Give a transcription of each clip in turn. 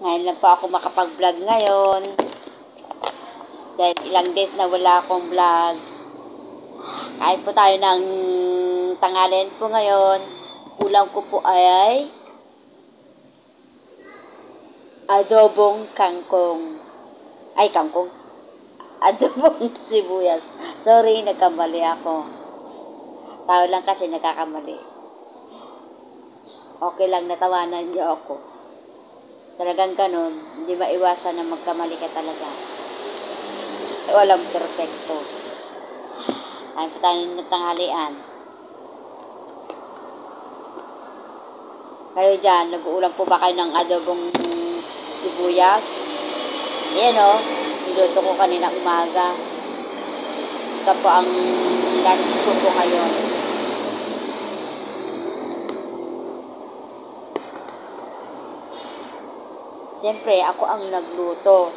Ngayon lang po ako makapag-vlog ngayon. Dahil ilang days na wala akong vlog. Kain po tayo ng tanghalian po ngayon. Ulam ko po ay adobong kangkong. Ay, kangkong. Adobong sibuyas. Sorry, nagkamali ako. Tao lang kasi nagkakamali. Okay lang, natawanan niyo ako. Talagang ganun, hindi maiwasan na magkamali ka talaga. Walang perfecto. Kain po tayo ng tanghalian. Kayo dyan, nag-uulam po ba kayo ng adobong sibuyas? Ayan o, niluto ko kanina umaga. Ito po ang lunch ko po ngayon. Siyempre, ako ang nagluto.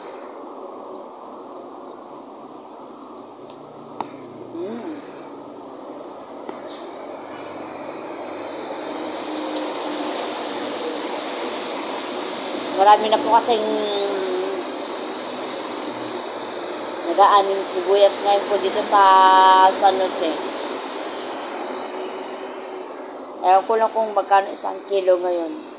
Marami na po kasing nag-aaning sibuyas ngayon po dito sa San Jose. Ewan ko lang kung magkano 1 kilo ngayon.